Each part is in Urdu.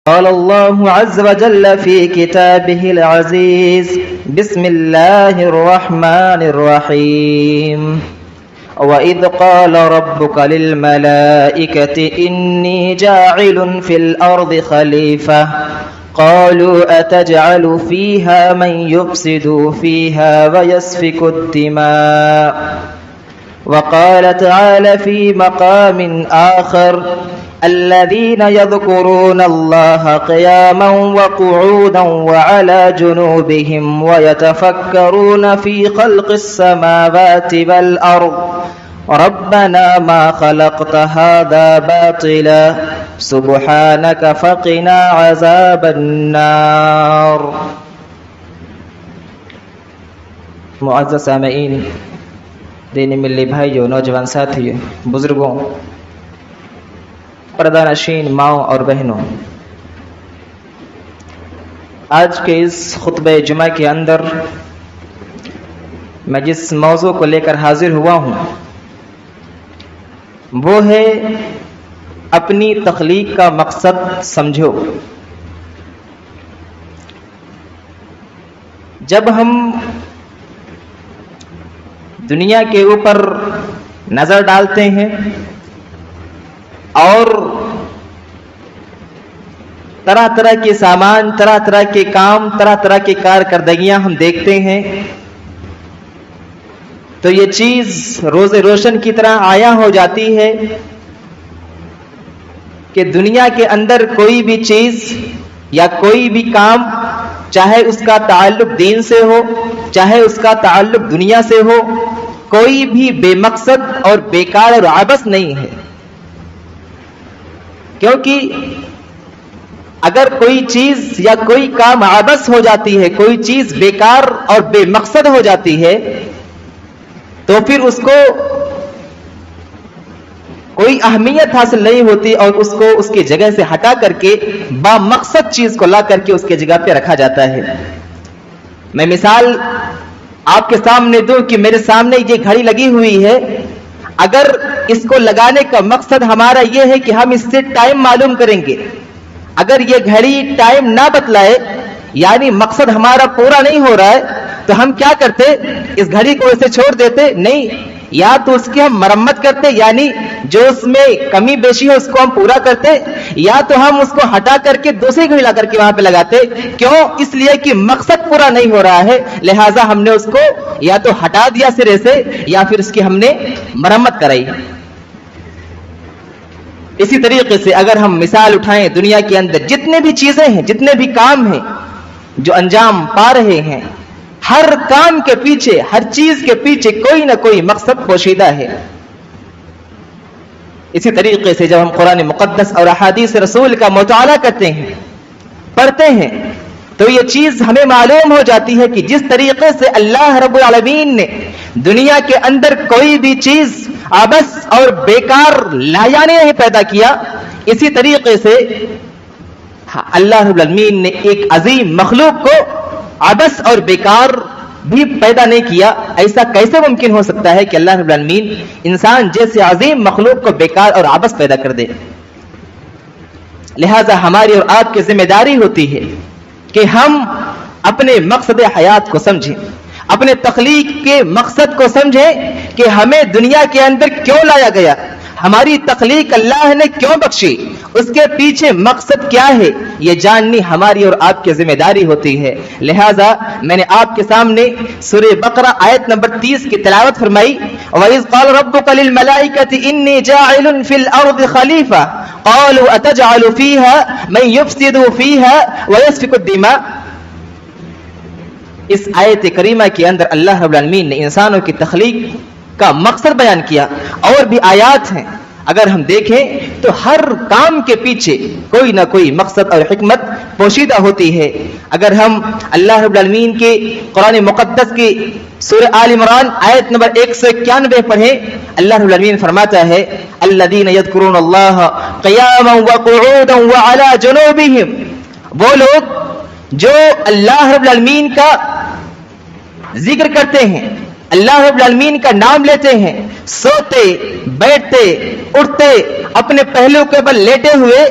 قال الله عز وجل في كتابه العزيز بسم الله الرحمن الرحيم وإذ قال ربك للملائكة إني جاعل في الأرض خليفة قالوا أتجعل فيها من يفسد فيها ويسفك الدماء وقال تعالى في مقام آخر الذين يذكرون الله قياما وقعودا وعلى جنوبهم ويتفكرون في خلق السماوات والأرض ربنا ما خلقت هذا باطلا سبحانك فقنا عذاب النار. معزز سامعین، دینی ملی بھائیوں، نوجوان ساتھیوں، بزرگوں، پردہ نشین ماؤں اور بہنوں، آج کے اس خطبہ جمعہ کے اندر میں جس موضوع کو لے کر حاضر ہوا ہوں وہ ہے اپنی تخلیق کا مقصد سمجھو۔ جب ہم دنیا کے اوپر نظر ڈالتے ہیں اور طرح طرح کے سامان، طرح طرح کے کام، طرح طرح کی کارکردگیاں ہم دیکھتے ہیں تو یہ چیز روز روشن کی طرح عیاں ہو جاتی ہے کہ دنیا کے اندر کوئی بھی چیز یا کوئی بھی کام، چاہے اس کا تعلق دین سے ہو، چاہے اس کا تعلق دنیا سے ہو، کوئی بھی بے مقصد اور بیکار اور عبث نہیں ہے۔ کیونکہ اگر کوئی چیز یا کوئی کام عبث ہو جاتی ہے، کوئی چیز بیکار اور بے مقصد ہو جاتی ہے تو پھر اس کو کوئی اہمیت حاصل نہیں ہوتی اور اس کو اس کی جگہ سے ہٹا کر کے با مقصد چیز کو لا کر کے اس کی جگہ پہ رکھا جاتا ہے۔ میں مثال آپ کے سامنے دوں کہ میرے سامنے یہ گھڑی لگی ہوئی ہے، اگر اس کو لگانے کا مقصد ہمارا یہ ہے کہ ہم اس سے ٹائم معلوم کریں گے، اگر یہ گھڑی ٹائم نہ بتلائے یعنی مقصد ہمارا پورا نہیں ہو رہا ہے تو ہم کیا کرتے؟ اس گھڑی کو ایسے چھوڑ دیتے؟ نہیں، یا تو اس کی ہم مرمت کرتے یعنی جو اس میں کمی بیشی ہے اس کو ہم پورا کرتے، یا تو ہم اس کو ہٹا کر کے دوسری گھڑی لا کر کے وہاں پہ لگاتے۔ کیوں؟ اس لیے کہ مقصد پورا نہیں ہو رہا ہے، لہٰذا ہم نے اس کو یا تو ہٹا دیا سرے سے یا پھر اس کی ہم نے مرمت کرائی۔ اسی طریقے سے اگر ہم مثال اٹھائیں دنیا کے اندر جتنے بھی چیزیں ہیں، جتنے بھی کام ہیں جو انجام پا رہے ہیں، ہر کام کے پیچھے، ہر چیز کے پیچھے کوئی نہ کوئی مقصد پوشیدہ ہے۔ اسی طریقے سے جب ہم قرآن مقدس اور احادیث رسول کا مطالعہ کرتے ہیں، پڑھتے ہیں، تو یہ چیز ہمیں معلوم ہو جاتی ہے کہ جس طریقے سے اللہ رب العالمین نے دنیا کے اندر کوئی بھی چیز عبث اور بیکار لایانی نہیں پیدا کیا، اسی طریقے سے اللہ رب العالمین نے ایک عظیم مخلوق کو عبث اور بیکار بھی پیدا نہیں کیا۔ ایسا کیسے ممکن ہو سکتا ہے کہ اللہ رب العالمین انسان جیسے عظیم مخلوق کو بیکار اور عبث پیدا کر دے؟ لہذا ہماری اور آپ کی ذمہ داری ہوتی ہے کہ ہم اپنے مقصد حیات کو سمجھیں، اپنے تخلیق کے مقصد کو سمجھیں کہ ہمیں دنیا کے اندر کیوں لایا گیا، ہماری تخلیق اللہ نے کیوں بخشی، اس کے پیچھے مقصد کیا ہے، یہ جاننی ہماری اور آپ کی ذمہ داری ہوتی ہے۔ لہٰذا میں نے آپ کے سامنے سورہ بقرہ آیت نمبر 30 کی تلاوت فرمائی، وَإِذْ قَالَ رَبُّكَ لِلْمَلَائِكَةِ إِنِّي جَاعِلٌ فِي الْأَرْضِ خَلِيفَةً قَالُوا أَتَجْعَلُ فِيهَا مَن يُفْسِدُ فِيهَا وَيَسْفِكُ الدِّمَاءَ۔ اس آیت کریمہ کے اندر اللہ رب العالمین نے انسانوں کی تخلیق کا مقصد بیان کیا، اور بھی آیات ہیں اگر ہم دیکھیں تو ہر کام کے پیچھے کوئی نہ کوئی مقصد اور حکمت پوشیدہ ہوتی ہے۔ اگر ہم اللہ رب العالمین کے قرآن مقدس کی سورہ آل عمران آیت نمبر 191 پڑھیں، اللہ رب العالمین فرماتا ہے الذین یذکرون اللہ قیاما وقعودا وعلی جنوبہم، وہ لوگ جو اللہ رب العالمین کا ذکر کرتے ہیں، اللہ رب العالمین کا نام لیتے ہیں، سوتے بیٹھتے اٹھتے اپنے پہلو کے بل لیٹے ہوئے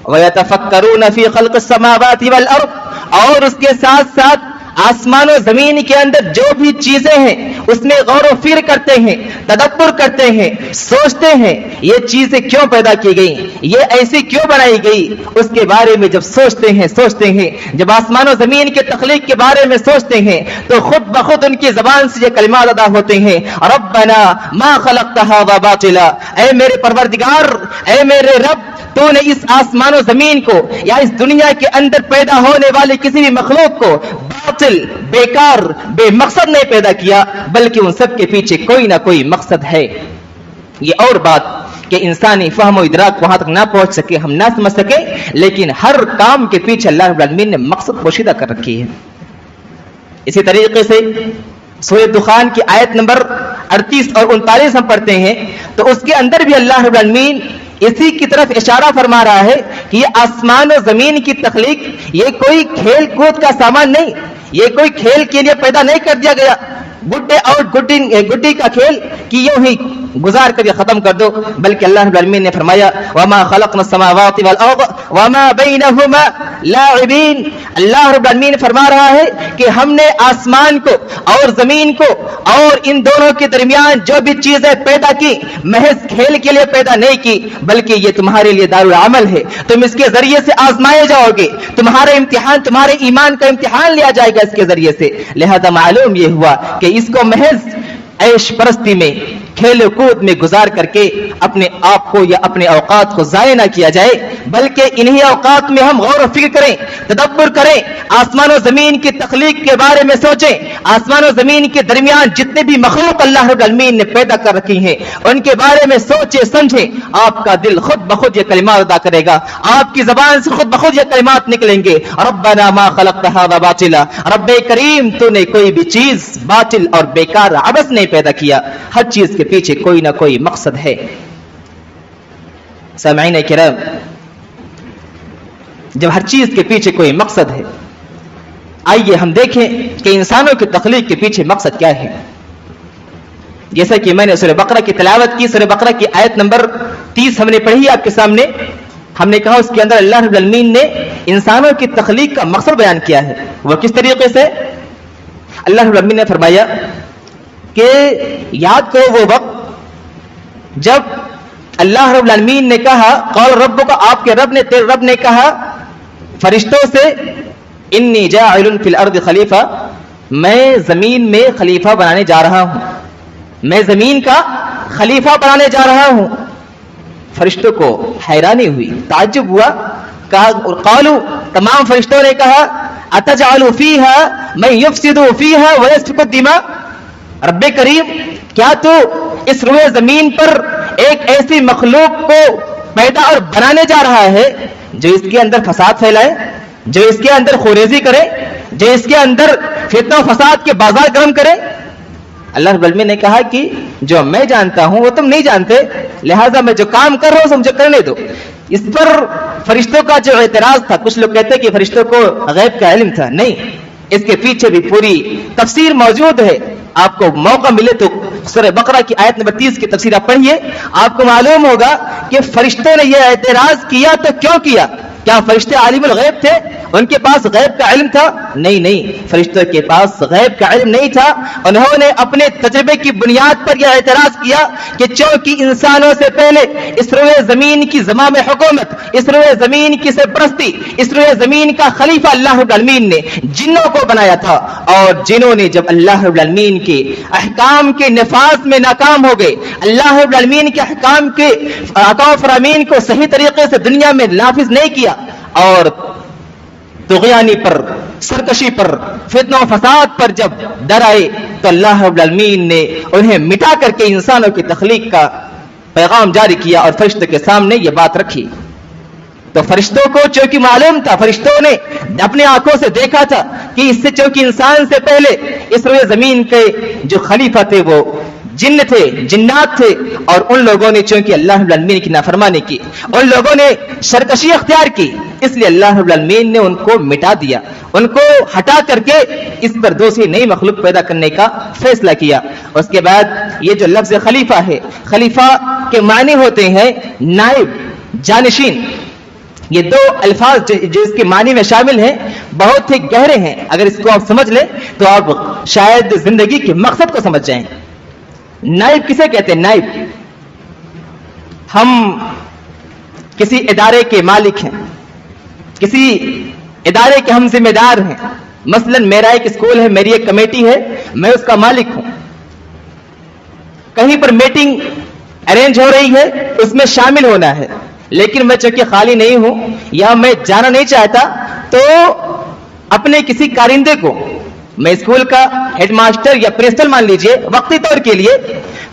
وَيَتَفَكَّرُونَ فِي خَلْقِ السَّمَاوَاتِ وَالْأَرْضِ، اور اس کے ساتھ ساتھ آسمان و زمین کے اندر جو بھی چیزیں ہیں اس میں غور و فکر کرتے ہیں، تدبر کرتے ہیں، سوچتے ہیں یہ چیزیں کیوں پیدا کی گئی، یہ ایسی کیوں بنائی گئی، اس کے بارے میں جب سوچتے ہیں جب آسمان و زمین کے تخلیق کے بارے میں سوچتے ہیں تو خود بخود ان کی زبان سے یہ کلمات ادا ہوتے ہیں، ربنا ما خلقت هذا باطلا، اے میرے پروردگار، اے میرے رب، تو نے اس آسمان و زمین کو یا اس دنیا کے اندر پیدا ہونے والے کسی بھی مخلوق کو باطل، بیکار، بے مقصد نہیں پیدا کیا، بلکہ ان سب کے پیچھے کوئی نہ کوئی مقصد ہے۔ یہ اور بات کہ انسانی فہم و ادراک وہاں تک نہ پہنچ سکے، ہم نہ سمجھ سکے، لیکن ہر کام کے پیچھے اللہ رب العالمین نے مقصد پوشیدہ کر رکھی ہے۔ اسی طریقے سے سورہ دخان کی آیت نمبر 38 اور 39 ہم پڑھتے ہیں تو اس کے اندر بھی اللہ رب العالمین اسی کی طرف اشارہ فرما رہا ہے کہ یہ آسمان و زمین کی تخلیق یہ کوئی کھیل کود کا سامان نہیں، یہ کوئی کھیل کے لیے پیدا نہیں کر دیا گیا، گڈے اور گڈی کا کھیل کہ یوں ہی گزار کر یہ ختم کر دو، بلکہ اللہ رب العالمین نے فرمایا وما خلقنا السماوات والارض وما بینہما لاعبین، اللہ رب العالمین فرما رہا ہے کہ ہم نے آسمان کو اور زمین کو اور ان دونوں کے درمیان جو بھی چیزیں پیدا کی محض کھیل کے لیے پیدا نہیں کی، بلکہ یہ تمہارے لیے دارالعمل ہے، تم اس کے ذریعے سے آزمائے جاؤ گے، تمہارا امتحان، تمہارے ایمان کا امتحان لیا جائے گا اس کے ذریعے سے۔ لہذا معلوم یہ ہوا کہ اس کو محض عیش پرستی میں، کھیل و کود میں گزار کر کے اپنے آپ کو یا اپنے اوقات کو ضائع نہ کیا جائے، بلکہ انہی اوقات میں ہم غور و فکر کریں، تدبر کریں، آسمان و زمین کی تخلیق کے بارے میں سوچیں، آسمان و زمین کے درمیان جتنے بھی مخلوق اللہ رب العالمین نے پیدا کر رکھی ہیں ان کے بارے میں سوچیں سمجھیں، آپ کا دل خود بخود یہ کلمات ادا کرے گا، آپ کی زبان سے خود بخود یہ کلمات نکلیں گے، ربنا ما خلقت هذا باطلا، رب کریم تو نے کوئی بھی چیز باطل اور بیکار عبث نہیں پیدا کیا، ہر چیز کے پیچھے کوئی نہ کوئی مقصد ہے۔ سامعین کرام، جب ہر چیز کے پیچھے کوئی مقصد ہے، آئیے ہم دیکھیں کہ انسانوں کی تخلیق کے پیچھے مقصد کیا ہے۔ جیسا کہ میں نے سورہ بقرہ کی تلاوت کی، سورہ بقرہ کی آیت نمبر 30 ہم نے پڑھی آپ کے سامنے، ہم نے کہا اس کے اندر اللہ رب العالمین نے انسانوں کی تخلیق کا مقصد بیان کیا ہے۔ وہ کس طریقے سے؟ اللہ رب العالمین نے فرمایا کہ یاد کرو وہ وقت جب اللہ رب العالمین نے کہا، قال ربک، آپ کے رب نے، تیرے رب نے کہا فرشتوں سے، انی جاعل فی الارض خلیفہ، میں زمین میں خلیفہ بنانے جا رہا ہوں، میں زمین کا خلیفہ بنانے جا رہا ہوں۔ فرشتوں کو حیرانی ہوئی، تعجب ہوا، کہا، اور قالوا، تمام فرشتوں نے کہا، اتجعل فیہا من یفسد فیہا ویسفک الدماء، رب کریم کیا تو اس روئے زمین پر ایک ایسی مخلوق کو پیدا اور بنانے جا رہا ہے جو اس کے اندر فساد پھیلائے، جو اس کے اندر خوریزی کرے، جو اس کے اندر فتنہ و فساد کے بازار گرم کرے؟ اللہ رب العالمین نے کہا کہ جو میں جانتا ہوں وہ تم نہیں جانتے، لہٰذا میں جو کام کر رہا ہوں مجھے کرنے دو۔ اس پر فرشتوں کا جو اعتراض تھا، کچھ لوگ کہتے ہیں کہ فرشتوں کو غیب کا علم تھا، نہیں، اس کے پیچھے بھی پوری تفسیر موجود ہے، آپ کو موقع ملے تو سورہ بقرہ کی آیت نمبر 30 کی تفسیر آپ پڑھیے، آپ کو معلوم ہوگا کہ فرشتوں نے یہ اعتراض کیا تو کیوں کیا؟ کیا فرشتے عالم الغیب تھے؟ ان کے پاس غیب کا علم تھا؟ نہیں، فرشتوں کے پاس غیب کا علم نہیں تھا، انہوں نے اپنے تجربے کی بنیاد پر یہ اعتراض کیا کہ چونکہ انسانوں سے پہلے اس روئے زمین کی زمام حکومت، اس روئے زمین کی سرپرستی، اس روئے زمین کا خلیفہ اللہ رب العالمین نے جنوں کو بنایا تھا، اور جنوں نے جب اللہ رب العالمین کے احکام کے نفاذ میں ناکام ہو گئے، اللہ رب العالمین کے احکام کے فرامین کو صحیح طریقے سے دنیا میں نافذ نہیں کیا اور طغیانی پر، سرکشی پر، فتنہ و فساد پر جب ڈر آئے تو اللہ رب العالمین نے انہیں مٹا کر کے انسانوں کی تخلیق کا پیغام جاری کیا اور فرشتوں کے سامنے یہ بات رکھی۔ تو فرشتوں کو چونکہ معلوم تھا، فرشتوں نے اپنے آنکھوں سے دیکھا تھا کہ اس سے چونکہ انسان سے پہلے اس روئے زمین کے جو خلیفہ تھے وہ جن تھے، جنات تھے، اور ان لوگوں نے چونکہ اللہ رب العالمین کی نافرمانی کی، ان لوگوں نے سرکشی اختیار کی، اس لیے اللہ رب العالمین نے ان کو مٹا دیا، ان کو ہٹا کر کے اس پر دوسری نئی مخلوق پیدا کرنے کا فیصلہ کیا۔ اس کے بعد یہ جو لفظ خلیفہ ہے، خلیفہ کے معنی ہوتے ہیں نائب، جانشین۔ یہ دو الفاظ جو اس کے معنی میں شامل ہیں بہت ہی گہرے ہیں. اگر اس کو آپ سمجھ لیں تو آپ شاید زندگی کے مقصد کو سمجھ جائیں. نائب کسے کہتے ہیں؟ نائب. ہم کسی ادارے کے مالک ہیں, کسی ادارے کے ہم ذمہ دار ہیں. مثلا میرا ایک اسکول ہے, میری ایک کمیٹی ہے, میں اس کا مالک ہوں. کہیں پر میٹنگ ارینج ہو رہی ہے, اس میں شامل ہونا ہے, لیکن میں چونکہ خالی نہیں ہوں یا میں جانا نہیں چاہتا, تو اپنے کسی کارندے کو, میں اسکول کا ہیڈ ماسٹر یا پرنسپل مان لیجئے, وقتی طور کے لیے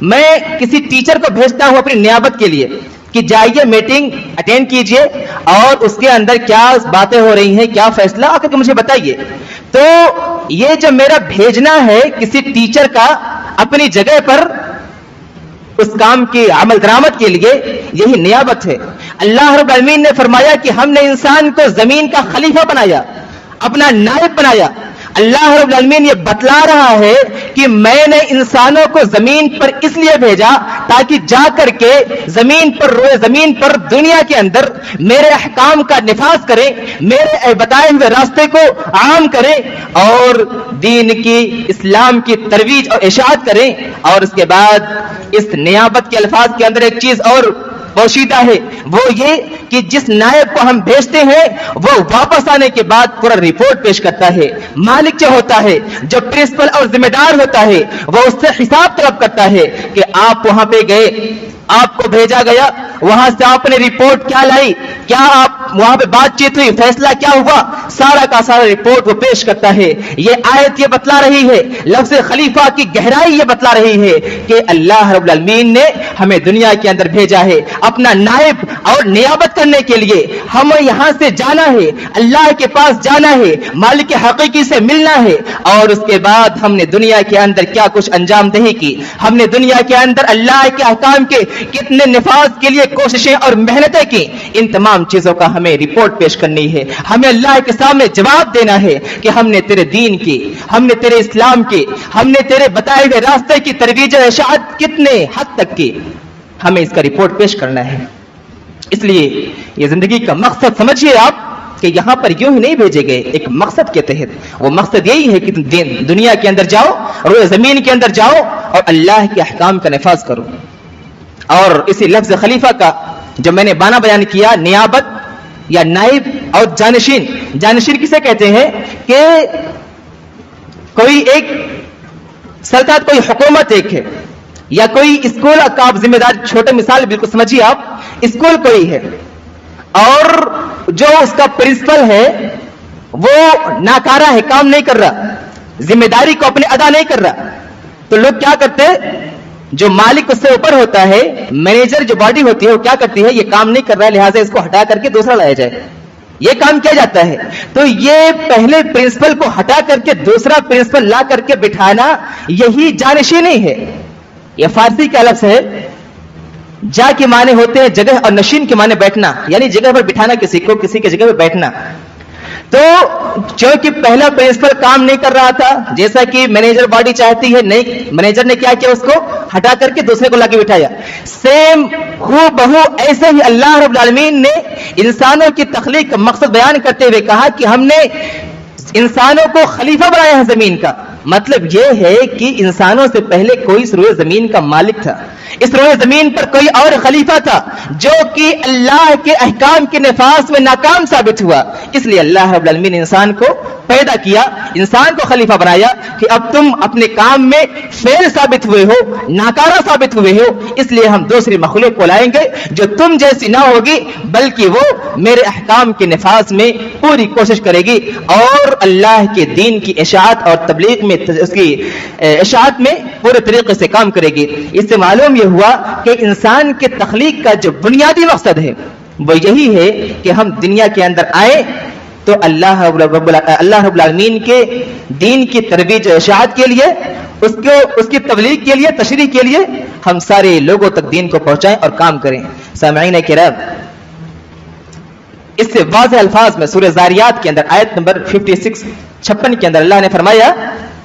میں کسی ٹیچر کو بھیجتا ہوں اپنی نیابت کے لیے کہ جائیے میٹنگ اٹینڈ کیجئے اور اس کے اندر کیا باتیں ہو رہی ہیں, کیا فیصلہ آ کر مجھے بتائیے. تو یہ جو میرا بھیجنا ہے کسی ٹیچر کا اپنی جگہ پر اس کام کی عمل درآمد کے لیے, یہی نیابت ہے. اللہ رب العالمین نے فرمایا کہ ہم نے انسان کو زمین کا خلیفہ بنایا, اپنا نائب بنایا. اللہ رب العالمین یہ بتلا رہا ہے کہ میں نے انسانوں کو زمین پر اس لیے بھیجا تاکہ جا کر کے زمین پر دنیا کے اندر میرے احکام کا نفاذ کریں, میرے بتائے ہوئے راستے کو عام کریں اور دین کی, اسلام کی ترویج اور اشاعت کریں. اور اس کے بعد اس نیابت کے الفاظ کے اندر ایک چیز اور پوشیدہ ہے, وہ یہ کہ جس نائب کو ہم بھیجتے ہیں وہ واپس آنے کے بعد پورا رپورٹ پیش کرتا ہے. مالک جو ہوتا ہے, جو پرنسپل اور ذمہ دار ہوتا ہے, وہ اس سے حساب طلب کرتا ہے کہ آپ وہاں پہ گئے, آپ کو بھیجا گیا, وہاں سے آپ نے رپورٹ کیا لائی, کیا آپ وہاں پہ بات چیت ہوئی, فیصلہ کیا ہوا, سارا کا سارا رپورٹ وہ پیش کرتا ہے. یہ آیت یہ بتلا رہی ہے, لفظ خلیفہ کی گہرائی یہ بتلا رہی ہے کہ اللہ رب العالمین نے ہمیں دنیا کے اندر بھیجا ہے اپنا نائب اور نیابت کرنے کے لیے. ہمیں یہاں سے جانا ہے, اللہ کے پاس جانا ہے, مالک حقیقی سے ملنا ہے, اور اس کے بعد ہم نے دنیا کے اندر کیا کچھ انجام دہی کی, ہم نے دنیا کے اندر اللہ کے احکام کے کتنے نفاذ کے لیے کوششیں اور محنتیں کی, ان تمام چیزوں کا ہمیں رپورٹ پیش کرنی ہے. ہمیں اللہ کے سامنے جواب دینا ہے کہ ہم نے تیرے دین کی, ہم نے تیرے اسلام کی, ہم نے تیرے بتائے ہوئے راستے کی ترویج و اشاعت کتنے حد تک کی, ہمیں اس کا رپورٹ پیش کرنا ہے. اس لیے یہ زندگی کا مقصد سمجھیے آپ کہ یہاں پر یوں ہی نہیں بھیجے گئے, ایک مقصد کے تحت. وہ مقصد یہی ہے کہ دنیا کے اندر جاؤ, روئے زمین کے اندر جاؤ اور اللہ کے احکام کا نفاذ کرو. اور اسی لفظ خلیفہ کا جو میں نے بانا بیان کیا, نیابت یا نائب اور جانشین. جانشین کسے کہتے ہیں کہ کوئی ایک سلطنت, کوئی حکومت ایک ہے, یا کوئی اسکول کا آپ ذمہ دار, چھوٹے مثال بالکل سمجھیے آپ, اسکول کوئی ہے اور جو اس کا پرنسپل ہے وہ ناکارہ ہے, کام نہیں کر رہا, ذمہ داری کو اپنے ادا نہیں کر رہا, تو لوگ کیا کرتے, جو مالک اس سے اوپر ہوتا ہے, مینیجر جو باڈی ہوتی ہے, وہ کیا کرتی ہے, یہ کام نہیں کر رہا ہے لہٰذا اس کو ہٹا کر کے دوسرا لایا جائے, یہ کام کیا جاتا ہے. تو یہ پہلے پرنسپل کو ہٹا کر کے دوسرا پرنسپل لا کر کے بٹھانا, یہی جانشینی ہے. یہ فارسی کا لفظ ہے. جا کے معنی ہوتے ہیں جگہ, اور نشین کے معنی بیٹھنا, یعنی جگہ پر بٹھانا کسی کو, کسی کی جگہ پر بیٹھنا. تو چونکہ پہلا پرنسپل کام نہیں کر رہا تھا جیسا کہ مینیجر باڈی چاہتی ہے, نہیں, مینیجر نے کیا کیا, اس کو ہٹا کر کے دوسرے کو لا کے بٹھایا. سیم ہو بہو ایسے ہی اللہ رب العالمین نے انسانوں کی تخلیق کا مقصد بیان کرتے ہوئے کہا کہ ہم نے انسانوں کو خلیفہ بنایا ہے زمین کا. مطلب یہ ہے کہ انسانوں سے پہلے کوئی اس روئے زمین کا مالک تھا, اس روئے زمین پر کوئی اور خلیفہ تھا جو کہ اللہ کے احکام کے نفاذ میں ناکام ثابت ہوا. اس لیے اللہ رب العالمین نے انسان کو پیدا کیا, انسان کو خلیفہ بنایا کہ اب تم اپنے کام میں فیل ثابت ہوئے ہو, ناکارہ ثابت ہوئے ہو, اس لیے ہم دوسری مخلوق کو لائیں گے جو تم جیسی نہ ہوگی بلکہ وہ میرے احکام کے نفاذ میں پوری کوشش کرے گی اور اللہ کے دین کی اشاعت اور تبلیغ میں, اس کی اشاعت میں پورے طریقے سے کام کرے گی. اس سے معلوم یہ ہوا کہ انسان کے تخلیق کا جو بنیادی مقصد ہے وہ یہی ہے کہ ہم دنیا کے اندر آئے تو اللہ رب العالمین کے دین کی ترویج و اشاعت کے لیے, اس کی تبلیغ کے لیے, تشریح کے لیے ہم سارے لوگوں تک دین کو پہنچائیں اور کام کریں. سامعین کرام, اس سے واضح الفاظ میں سورہ زاریات کے اندر آیت نمبر 56 کے اندر اللہ نے فرمایا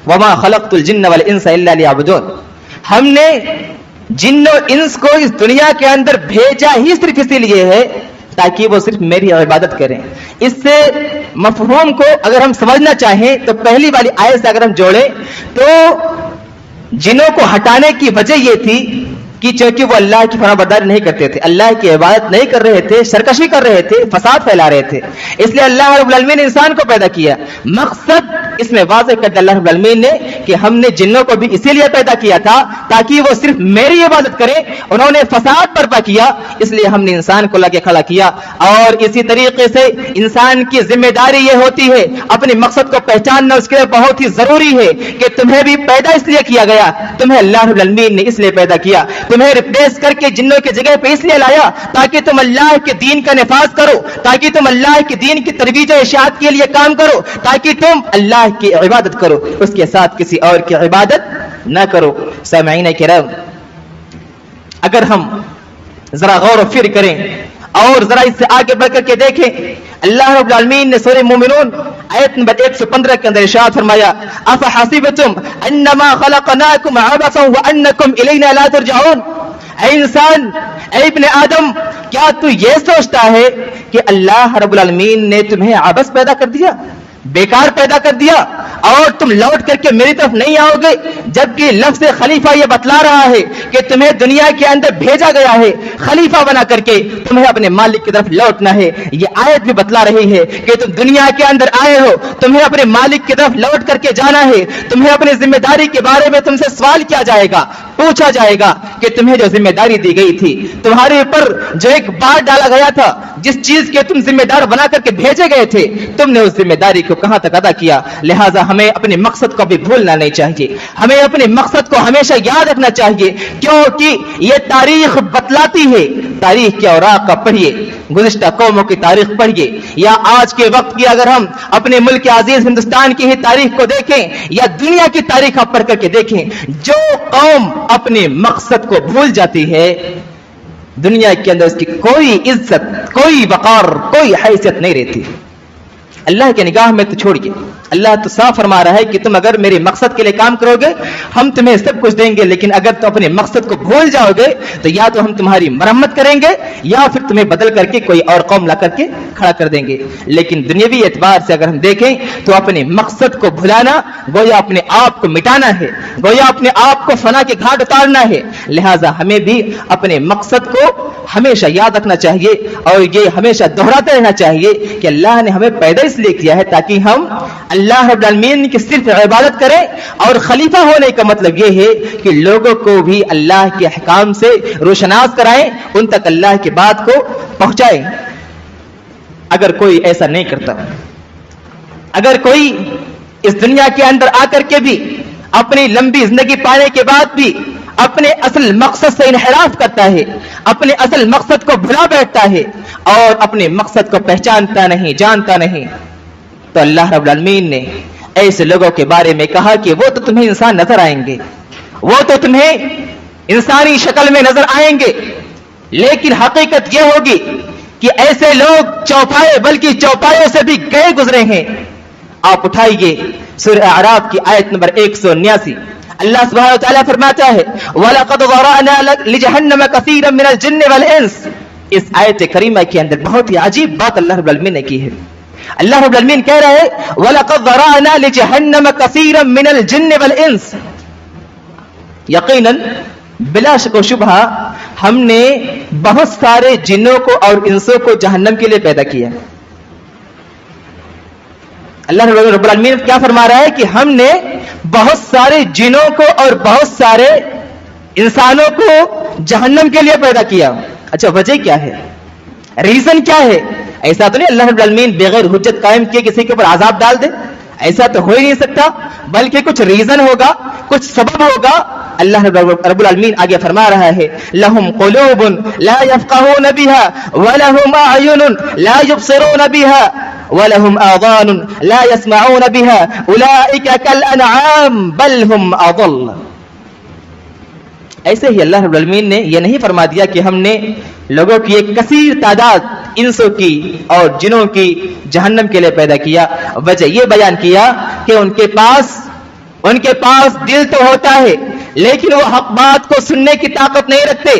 وما خلقت الجن والانس الا ليعبدون. ہم نے جن و انس کو اس دنیا کے اندر بھیجا ہی صرف اسی لیے ہے تاکہ وہ صرف میری عبادت کریں. اس سے مفہوم کو اگر ہم سمجھنا چاہیں تو پہلی والی آیت سے اگر ہم جوڑیں تو جنوں کو ہٹانے کی وجہ یہ تھی کہ چونکہ وہ اللہ کی فرمانبرداری نہیں کرتے تھے, اللہ کی عبادت نہیں کر رہے تھے, سرکشی کر رہے تھے, فساد پھیلا رہے تھے, اس لیے اللہ رب العالمین نے انسان کو پیدا کیا. مقصد اس میں واضح کر دیا اللہ رب العالمین نے کہ ہم نے جنوں کو بھی اسی لیے پیدا کیا تھا تاکہ وہ صرف میری عبادت کریں. انہوں نے فساد برپا کیا, اس لیے ہم نے انسان کو لا کے کھڑا کیا. اور اسی طریقے سے انسان کی ذمہ داری یہ ہوتی ہے اپنے مقصد کو پہچاننا اس کے لیے بہت ہی ضروری ہے کہ تمہیں بھی پیدا اس لیے کیا گیا, تمہیں اللہ رب العالمین نے اس لیے پیدا کیا, تمہیں ریپلیس کر کے جنوں کی جگہ پہ اس لیے لایا تاکہ تم اللہ کے دین کا نفاذ کرو, تاکہ تم اللہ کے دین کی ترویج و اشاعت کے لیے کام کرو, تاکہ تم اللہ کی عبادت کرو, اس کے ساتھ کسی اور کی عبادت نہ کرو. سامعین کرام, اگر ہم ذرا غور و فکر کریں اور ذرا اس سے آگے بڑھ کر کے دیکھیں, اللہ رب العالمین نے سورہ مومنون آیت نمبر 115 کے اندر ارشاد فرمایا افحسبتم انما خلقناکم عبثا وانکم الینا لا ترجعون. اے انسان, اے ابن آدم, کیا تو یہ سوچتا ہے کہ اللہ رب العالمین نے تمہیں عبث پیدا کر دیا, بیکار پیدا کر دیا اور تم لوٹ کر کے میری طرف نہیں آؤ گے؟ جبکہ لفظ خلیفہ یہ بتلا رہا ہے کہ تمہیں دنیا کے اندر بھیجا گیا ہے خلیفہ بنا کر کے تمہیں اپنے مالک کی طرف لوٹنا ہے. یہ آیت بھی بتلا رہی ہے کہ تم دنیا کے اندر آئے ہو, تمہیں اپنے مالک کی طرف لوٹ کر کے جانا ہے, تمہیں اپنی ذمہ داری کے بارے میں تم سے سوال کیا جائے گا, پوچھا جائے گا کہ تمہیں جو ذمہ داری دی گئی تھی, تمہارے اوپر جو ایک بار ڈالا گیا تھا, جس چیز کے تم ذمہ دار بنا کر کے بھیجے گئے تھے, تم نے اس ذمہ داری کو کہاں تک ادا کیا. لہٰذا ہمیں اپنے مقصد کو بھی بھولنا نہیں چاہیے, ہمیں اپنے مقصد کو ہمیشہ یاد رکھنا چاہیے, کیونکہ یہ تاریخ بتلاتی ہے. تاریخ کے اوراق کا پڑھیے, گزشتہ قوموں کی تاریخ پڑھیے, یا آج کے وقت کی اگر ہم اپنے ملک عزیز ہندوستان کی ہی تاریخ کو دیکھیں یا دنیا کی تاریخ آپ پڑھ کر کے دیکھیں, جو قوم اپنے مقصد کو بھول جاتی ہے دنیا کے اندر اس کی کوئی عزت, کوئی وقار, کوئی حیثیت نہیں رہتی. اللہ کے نگاہ میں تو چھوڑیے, اللہ تو صاف فرما رہا ہے کہ تم اگر میرے مقصد کے لیے کام کرو گے ہم تمہیں سب کچھ دیں گے, لیکن اگر تم اپنے مقصد کو بھول جاؤ گے تو یا تو ہم تمہاری مرمت کریں گے یا پھر تمہیں بدل کر کے کوئی اور قوم لا کر کے کھڑا کر دیں گے. لیکن دنیاوی اعتبار سے اگر ہم دیکھیں تو اپنے مقصد کو بھلانا گویا اپنے آپ کو مٹانا ہے, گویا اپنے آپ کو فنا کے گھاٹ اتارنا ہے. لہٰذا ہمیں بھی اپنے مقصد کو ہمیشہ یاد رکھنا چاہیے اور یہ ہمیشہ دہراتے رہنا چاہیے کہ اللہ نے ہمیں پیدا اس لیے کیا ہے تاکہ ہم اللہ رب العالمین کی صرف عبادت کریں. اور خلیفہ ہونے کا مطلب یہ ہے کہ لوگوں کو بھی اللہ کے احکام سے روشناس کرائیں, ان تک اللہ کی بات کو پہنچائیں. اگر کوئی ایسا نہیں کرتا, اگر کوئی اس دنیا کے اندر آ کر کے بھی اپنی لمبی زندگی پانے کے بعد بھی اپنے اصل مقصد سے انحراف کرتا ہے, اپنے اصل مقصد کو بھلا بیٹھتا ہے اور اپنے مقصد کو پہچانتا نہیں, جانتا نہیں, تو اللہ رب العالمین نے ایسے لوگوں کے بارے میں کہا کہ وہ تو تمہیں انسان نظر آئیں گے, وہ تو تمہیں انسانی شکل میں نظر آئیں گے, لیکن حقیقت یہ ہوگی کہ ایسے لوگ چوپائے بلکہ چوپایوں سے بھی گئے گزرے ہیں. آپ اٹھائیے سورہ اعراف کی آیت نمبر 179. اللہ سبحانہ وتعالی فرماتا ہے وَلَقَدْ ذَرَأْنَا لِجَهَنَّمَ كَثِيرًا مِنَ الْجِنِّ وَالْإِنسِ. اس آیت کریمہ کے اندر بہت ہی عجیب بات اللہ رب العالمین نے کی ہے. اللہ رب العالمین کہہ رہے ہیں وَلَقَدْ ذَرَأْنَا لِجَهَنَّمَ كَثِيرًا مِنَ الْجِنِّ وَالْإِنسِ. یقیناً بلا شک و شبہ ہم نے بہت سارے جنوں کو اور انسوں کو جہنم کے لیے پیدا کیا. اللہ رب العالمین کیا فرما رہا ہے کہ ہم نے بہت سارے جنوں کو اور بہت سارے انسانوں کو جہنم کے لیے پیدا کیا. اچھا وجہ کیا ہے, ریزن کیا ہے؟ ایسا تو نہیں اللہ رب العالمین بغیر حجت قائم کیے کسی کے اوپر عذاب ڈال دے, ایسا تو ہو ہی نہیں سکتا, بلکہ کچھ ریزن ہوگا, کچھ سبب ہوگا. اللہ رب العالمین آگے فرما رہا ہے لہم قلوب لا یفقہون بها ولہم اعین لا یبصرون بها ولہم آذان لا یسمعون بها اولئک کالانعام بل هم اضل. ایسے ہی اللہ رب العالمین نے یہ نہیں فرما دیا کہ ہم نے لوگوں کی ایک کثیر تعداد انسوں کی اور جنوں کی جہنم کے لیے پیدا کیا. وجہ یہ بیان کیا کہ ان کے پاس ان کے پاس دل تو ہوتا ہے لیکن وہ حق بات کو سننے کی طاقت نہیں رکھتے.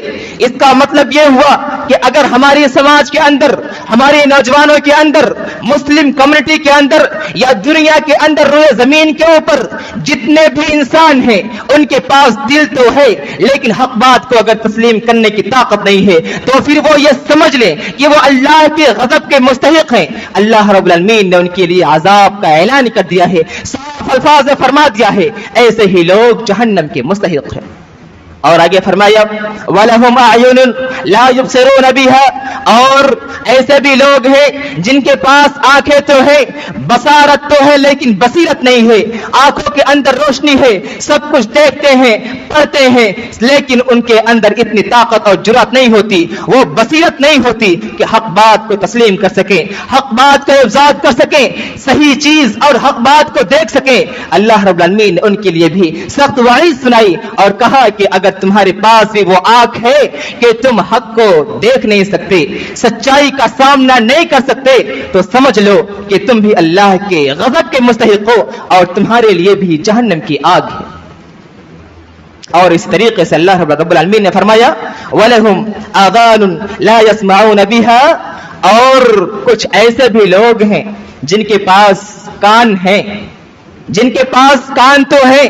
اس کا مطلب یہ ہوا کہ اگر ہماری سماج کے اندر, ہمارے نوجوانوں کے اندر, مسلم کمیونٹی کے اندر یا دنیا کے اندر روئے زمین کے اوپر جتنے بھی انسان ہیں ان کے پاس دل تو ہے لیکن حق بات کو اگر تسلیم کرنے کی طاقت نہیں ہے تو پھر وہ یہ سمجھ لیں کہ وہ اللہ کے غضب کے مستحق ہیں. اللہ رب العالمین نے ان کے لیے عذاب کا اعلان کر دیا ہے, صاف الفاظ میں فرما دیا ہے ایسے ہی لوگ جہنم کے مستحق ہیں. اور آگے فرمایا وَلَهُمْ أَعْيُنٌ لَا يُبْصِرُونَ بِهَا, اور ایسے بھی لوگ ہیں جن کے پاس آنکھیں تو ہے, بصارت تو ہے لیکن بصیرت نہیں ہے. آنکھوں کے اندر روشنی ہے, سب کچھ دیکھتے ہیں, پڑھتے ہیں, لیکن ان کے اندر اتنی طاقت اور جرأت نہیں ہوتی, وہ بصیرت نہیں ہوتی کہ حق بات کو تسلیم کر سکیں, حق بات کو ابزاد کر سکیں, صحیح چیز اور حق بات کو دیکھ سکیں. اللہ رب العالمین نے ان کے لیے بھی سخت وعید سنائی اور کہا کہ اگر تمہارے پاس بھی وہ آنکھ ہے کہ تم حق کو دیکھ نہیں سکتے, سچائی کا سامنا نہیں کر سکتے, تو سمجھ لو کہ تم بھی اللہ کے غضب کے مستحق ہو اور تمہارے لیے بھی جہنم کی آگ ہے. اور اس طریقے سے اللہ رب العالمین نے فرمایا وَلَهُمْ آذَانٌ لَا يَسْمَعُونَ بِهَا, اور کچھ ایسے بھی لوگ ہیں جن کے پاس کان ہیں, جن کے پاس کان تو ہے,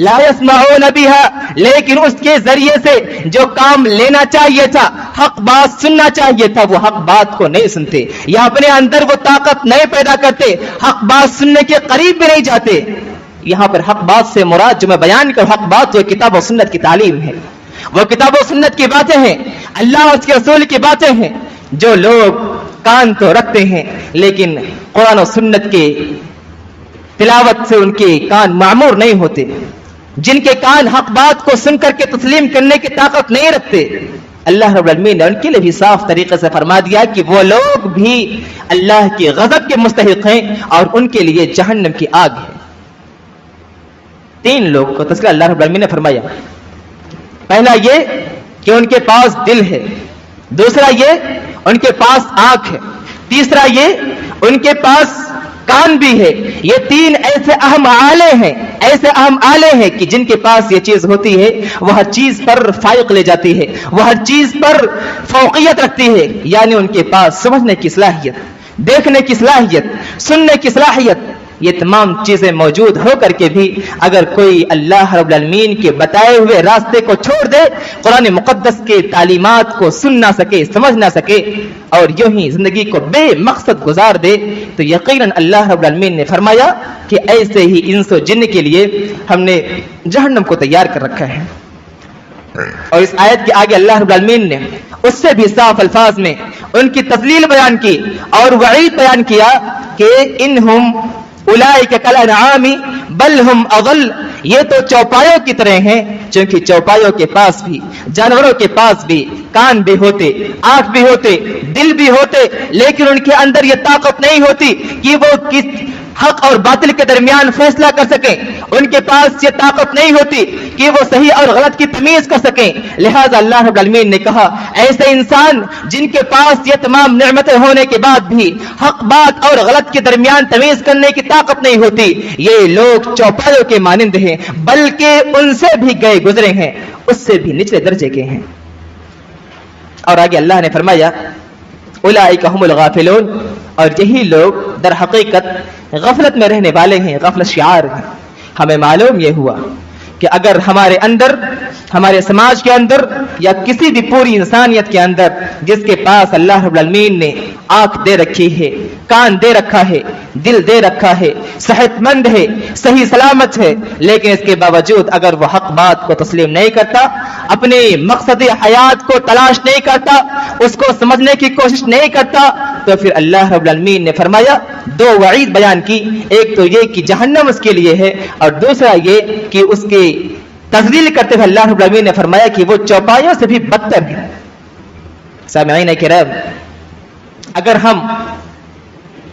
لا يسمعون بها, لیکن اس کے ذریعے سے جو کام لینا چاہیے تھا, حق بات سننا چاہیے تھا, وہ حق بات کو نہیں سنتے یا اپنے اندر وہ طاقت نہیں پیدا کرتے, حق بات سننے کے قریب بھی نہیں جاتے. یہاں پر حق بات سے مراد جو میں بیان کروں, حق بات وہ کتاب و سنت کی تعلیم ہے, وہ کتاب و سنت کی باتیں ہیں, اللہ اور اس کے رسول کی باتیں ہیں. جو لوگ کان تو رکھتے ہیں لیکن قرآن و سنت کے تلاوت سے ان کے کان معمور نہیں ہوتے, جن کے کان حق بات کو سن کر کے تسلیم کرنے کی طاقت نہیں رکھتے, اللہ رب العالمین نے ان کے لیے بھی صاف طریقے سے فرما دیا کہ وہ لوگ بھی اللہ کے غضب کے مستحق ہیں اور ان کے لیے جہنم کی آگ ہے. 3 لوگ کو تذکرہ اللہ رب العالمین نے فرمایا. پہلا یہ کہ ان کے پاس دل ہے, دوسرا یہ ان کے پاس آنکھ ہے, تیسرا یہ ان کے پاس کان بھی ہے. یہ 3 ایسے اہم آلے ہیں, ایسے اہم آلے ہیں کہ جن کے پاس یہ چیز ہوتی ہے وہ ہر چیز پر فائق لے جاتی ہے, وہ ہر چیز پر فوقیت رکھتی ہے. یعنی ان کے پاس سمجھنے کی صلاحیت, دیکھنے کی صلاحیت, سننے کی صلاحیت, یہ تمام چیزیں موجود ہو کر کے بھی اگر کوئی اللہ رب العالمین کے بتائے ہوئے راستے کو چھوڑ دے, قرآن مقدس کے تعلیمات کو سن نہ سکے, سمجھ نہ سکے اور یوں ہی زندگی کو بے مقصد گزار دے, تو یقیناً اللہ رب العالمین نے فرمایا کہ ایسے ہی انس و جن کے لیے ہم نے جہنم کو تیار کر رکھا ہے. اور اس آیت کے آگے اللہ رب العالمین نے اس سے بھی صاف الفاظ میں ان کی تذلیل بیان کی اور وعید بیان کیا کہ انہم اولئک کالانعام بل ہم اضل, یہ تو چوپایوں کی طرح ہیں, چونکہ چوپایوں کے پاس بھی, جانوروں کے پاس بھی کان بھی ہوتے, آنکھ بھی ہوتے, دل بھی ہوتے, لیکن ان کے اندر یہ طاقت نہیں ہوتی کہ وہ کس حق اور باطل کے درمیان فیصلہ کر سکیں, ان کے پاس یہ طاقت نہیں ہوتی کہ وہ صحیح اور غلط کی تمیز کر سکیں. لہذا اللہ رب العالمین نے کہا ایسے انسان جن کے پاس یہ تمام نعمتیں ہونے کے بعد بھی حق بات اور غلط کے درمیان تمیز کرنے کی طاقت نہیں ہوتی, یہ لوگ چوپایوں کے مانند ہیں, بلکہ ان سے بھی گئے گزرے ہیں, اس سے بھی نچلے درجے کے ہیں. اور آگے اللہ نے فرمایا اولئک هم الغافلون, اور یہی لوگ در حقیقت غفلت میں رہنے والے ہیں, غفلت شعار ہیں. ہمیں معلوم یہ ہوا کہ اگر ہمارے اندر, ہمارے سماج کے اندر یا کسی بھی پوری انسانیت کے اندر جس کے پاس اللہ رب العالمین نے آنکھ دے رکھی ہے, کان دے رکھا ہے, دل دے رکھا ہے, صحت مند ہے, صحیح سلامت ہے, لیکن اس کے باوجود اگر وہ حق بات کو تسلیم نہیں کرتا, اپنے مقصد حیات کو تلاش نہیں کرتا, اس کو سمجھنے کی کوشش نہیں کرتا, تو پھر اللہ رب العالمین نے فرمایا 2 وعید بیان کی. ایک تو یہ کہ جہنم اس کے لیے ہے, اور دوسرا یہ کہ اس کے تذلیل کرتے ہوئے اللہ رب العالمین نے فرمایا کہ وہ چوپایوں سے بھی بدتر ہے. سامعین کرام, اگر ہم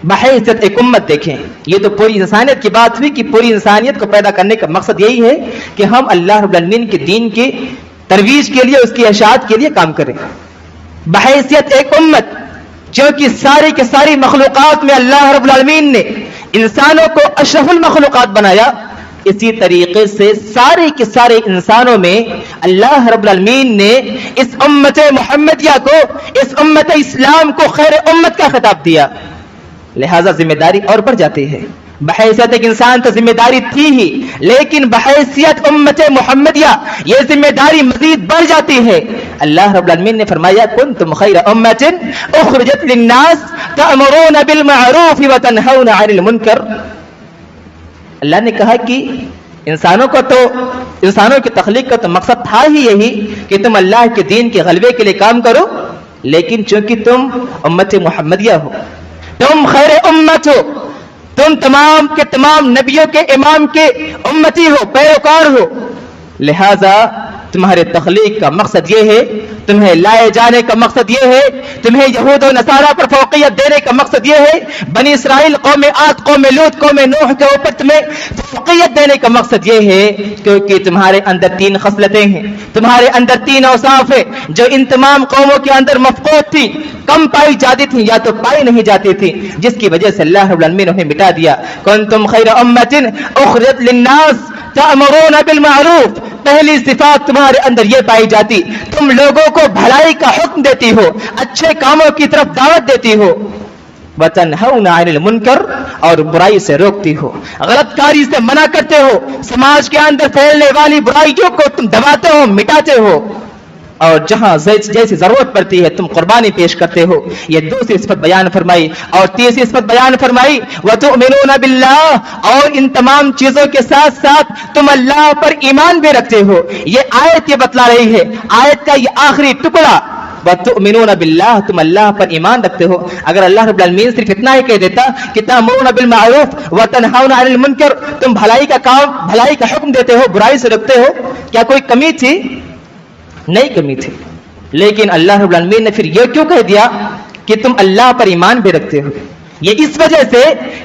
بحیثیت ایک امت دیکھیں, یہ تو پوری انسانیت کی بات ہوئی کہ پوری انسانیت کو پیدا کرنے کا مقصد یہی ہے کہ ہم اللہ رب العالمین کے دین کی ترویج کے لیے, اس کی اشاعت کے لیے کام کریں. بحیثیت ایک امت, کیونکہ ساری کے ساری مخلوقات میں اللہ رب العالمین نے انسانوں کو اشرف المخلوقات بنایا, اسی طریقے سے سارے کے سارے انسانوں میں اللہ رب العالمین نے اس امت محمدیہ کو، اس امت اسلام کو خیر امت کا خطاب دیا، لہذا ذمہ داری اور بڑھ جاتی ہے۔ بحیثیت ایک انسان تو ذمہ داری تھی ہی، لیکن بحیثیت امت محمدیہ یہ ذمہ داری مزید بڑھ جاتی ہے۔ اللہ رب العالمین نے فرمایا کنتم خیر امت اخرجت للناس تأمرون بالمعروف وتنہون عن المنکر۔ اللہ نے کہا کہ انسانوں کی تخلیق کا تو مقصد تھا ہی یہی کہ تم اللہ کے دین کے غلبے کے لیے کام کرو، لیکن چونکہ تم امت محمدیہ ہو، تم خیر امت ہو، تم تمام کے تمام نبیوں کے امام کے امتی ہو، پیروکار ہو، لہذا تمہارے تخلیق کا مقصد یہ ہے، تمہیں لائے جانے کا مقصد یہ ہے، تمہیں یہود و نصارہ پر فوقیت دینے کا مقصد یہ ہے، بنی اسرائیل قوم عاد قوم لوط قوم نوح کے اوپر تمہیں فوقیت دینے کا مقصد یہ ہے، کیونکہ تمہارے اندر 3 خصلتیں ہیں، تمہارے اندر 3 اوصاف ہیں جو ان تمام قوموں کے اندر مفقود تھی، کم پائی جاتی تھی یا تو پائی نہیں جاتی تھی، جس کی وجہ سے اللہ رب العالمین انہیں مٹا دیا۔ کنتم خیر امت اخرجت للناس تأمرون بالمعروف، پہلی صفات تمہارے اندر یہ پائی جاتی، تم لوگوں کو بھلائی کا حکم دیتی ہو، اچھے کاموں کی طرف دعوت دیتی ہو، وتنہون عن المنکر، اور برائی سے روکتی ہو، غلط کاری سے منع کرتے ہو، سماج کے اندر پھیلنے والی برائیوں کو تم دباتے ہو، مٹاتے ہو، اور جہاں جیسی ضرورت پڑتی ہے تم قربانی پیش کرتے ہو۔ یہ دوسری صفت بیان فرمائی، اور تیسری صفت بیان فرمائی وَتُؤْمِنُونَ بِاللَّهِ، اور ان تمام چیزوں کے ساتھ ساتھ تم اللہ پر ایمان بھی رکھتے ہو۔ یہ آیت یہ بتلا رہی ہے، آیت کا یہ آخری ٹکڑا وَتُؤْمِنُونَ بِاللَّهِ، تم اللہ پر ایمان رکھتے ہو۔ اگر اللہ رب العالمین صرف اتنا ہی کہہ دیتا کہ تأمرون بالمعروف وتنہون عن المنکر، تم بھلائی کا کام، بھلائی کا حکم دیتے ہو، برائی سے روکتے ہو، کیا کوئی کمی تھی؟ نہیں کمی تھی، لیکن اللہ رب العالمین نے پھر یہ کیوں کہہ دیا کہ تم اللہ پر ایمان بھی رکھتے ہو؟ یہ اس وجہ سے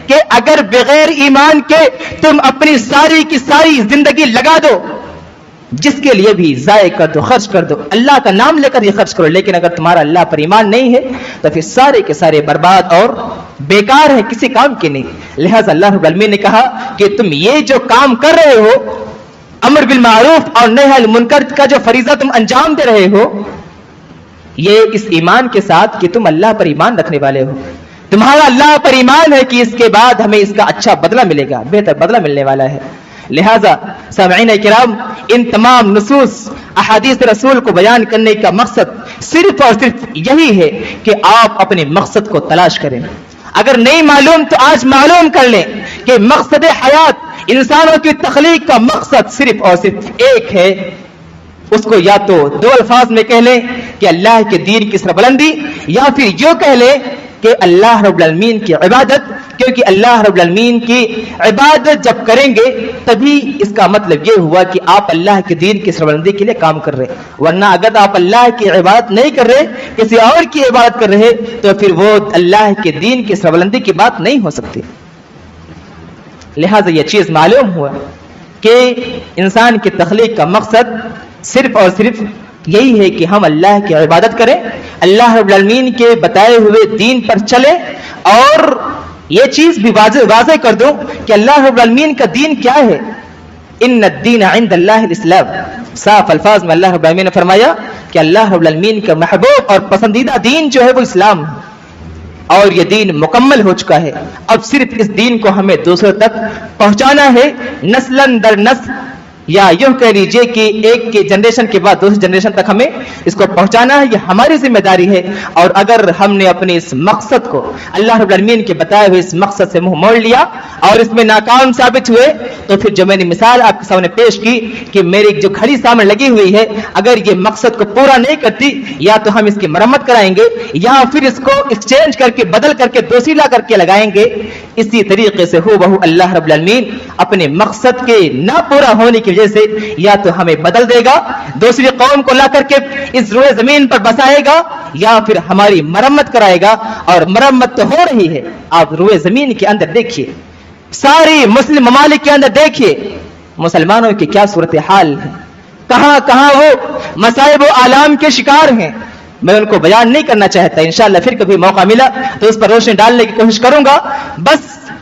کہ اگر بغیر ایمان کے تم اپنی ساری کی ساری زندگی لگا دو، جس کے لیے بھی ضائع کر دو، خرچ کر دو، اللہ کا نام لے کر یہ خرچ کرو، لیکن اگر تمہارا اللہ پر ایمان نہیں ہے تو پھر سارے کے سارے برباد اور بیکار ہیں، کسی کام کے نہیں۔ لہذا اللہ رب العالمین نے کہا کہ تم یہ جو کام کر رہے ہو، امر بالمعروف اور نہی عن المنکر کا جو فریضہ تم انجام دے رہے ہو، یہ اس ایمان کے ساتھ کہ تم اللہ پر ایمان رکھنے والے ہو، تمہارا اللہ پر ایمان ہے کہ اس کے بعد ہمیں اس کا اچھا بدلہ ملے گا، بہتر بدلہ ملنے والا ہے۔ لہذا سامعین کرام، ان تمام نصوص احادیث رسول کو بیان کرنے کا مقصد صرف اور صرف یہی ہے کہ آپ اپنے مقصد کو تلاش کریں۔ اگر نہیں معلوم تو آج معلوم کر لیں کہ مقصد حیات، انسانوں کی تخلیق کا مقصد صرف اور صرف ایک ہے، اس کو یا تو 2 الفاظ میں کہہ لیں کہ اللہ کے دین کی سربلندی، یا پھر یوں کہہ لیں کہ اللہ رب العالمین کی عبادت، کیونکہ اللہ رب العالمین کی عبادت جب کریں گے تبھی اس کا مطلب یہ ہوا کہ آپ اللہ کے دین کی سربلندی کے لیے کام کر رہے، ورنہ اگر آپ اللہ کی عبادت نہیں کر رہے، کسی اور کی عبادت کر رہے، تو پھر وہ اللہ کے دین کی سربلندی کی بات نہیں ہو سکتی۔ لہذا یہ چیز معلوم ہوا کہ انسان کی تخلیق کا مقصد صرف اور صرف یہی ہے کہ ہم اللہ کی عبادت کریں، اللہ رب العالمین کے بتائے ہوئے دین پر چلیں، اور یہ چیز بھی واضح کر دوں کہ اللہ رب العالمین کا دین کیا ہے۔ ان الدین عند اللہ الاسلام، صاف الفاظ میں اللہ رب العالمین نے فرمایا کہ اللہ رب العالمین کا محبوب اور پسندیدہ دین جو ہے وہ اسلام ہے، اور یہ دین مکمل ہو چکا ہے۔ اب صرف اس دین کو ہمیں دوسروں تک پہنچانا ہے، نسلاً در نسل، یا یوں کہہ لیجئے کہ ایک کے جنریشن کے بعد دوسری جنریشن تک ہمیں اس کو پہنچانا ہے، یہ ہماری ذمہ داری ہے۔ اور اگر ہم نے اپنے اس مقصد کو، اللہ رب العالمین کے بتائے ہوئے اس مقصد سے منہ موڑ لیا اور اس میں ناکام ثابت ہوئے، تو پھر جو میں نے مثال آپ کے سامنے پیش کی کہ میری جو گھڑی سامنے لگی ہوئی ہے، اگر یہ مقصد کو پورا نہیں کرتی، یا تو ہم اس کی مرمت کرائیں گے، یا پھر اس کو ایکسچینج کر کے بدل کر کے دوسری لا کر کے لگائیں گے۔ اسی طریقے سے ہو بہو اللہ رب العالمین اپنے مقصد کے نہ پورا ہونے کی وجہ سے یا تو ہمیں بدل دے گا، دوسری قوم کو لا کر کے اس روئے زمین پر بسائے گا، یا پھر ہماری مرمت کرائے گا۔ اور مرمت تو ہو رہی ہے، آپ روئے زمین کے اندر دیکھیے، ساری مسلم ممالک کے اندر دیکھیے مسلمانوں کی کیا صورتحال ہے، کہاں کہاں وہ مصائب و آلام کے شکار ہیں۔ میں ان کو بیان نہیں کرنا چاہتا، انشاءاللہ پھر کبھی موقع ملا تو اس پر روشنی ڈالنے کی کوشش کروں گا۔ بس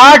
8